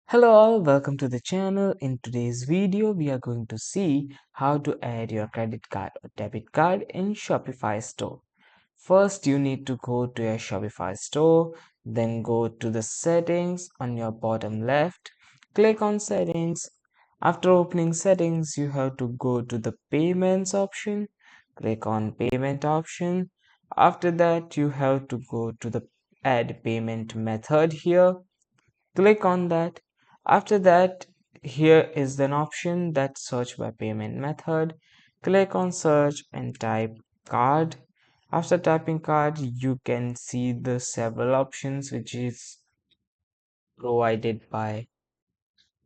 Hello all, welcome to the channel. In today's video, we are going to see how to add your credit card or debit card in Shopify store. First, you need to go to your Shopify store, then go to the settings on your bottom left, click on settings. After opening settings, you have to go to the payments option, click on payment option. After that, you have to go to the add payment method here. Click on that. After that, here is an option that search by payment method. Click on search and type card. After typing card, you can see the several options which is provided by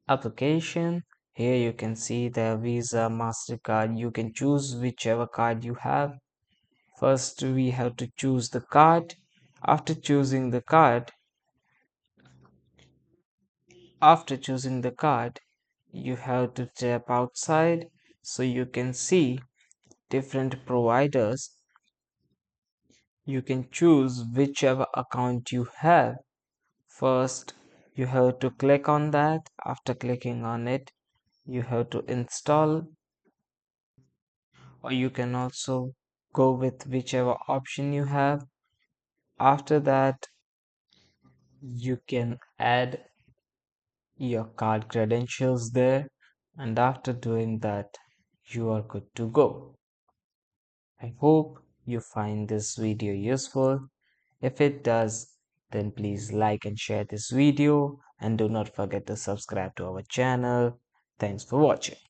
application. Here you can see the Visa, Mastercard. You can choose whichever card you have. First, we have to choose the card. After choosing the card, After choosing the card, you have to tap outside so you can see different providers. You can choose whichever account you have. First, you have to click on that. After clicking on it, you have to install, or you can also go with whichever option you have. After that, you can add your card credentials there, and after doing that, you are good to go. I hope you find this video useful. If it does, then please like and share this video and do not forget to subscribe to our channel. Thanks for watching.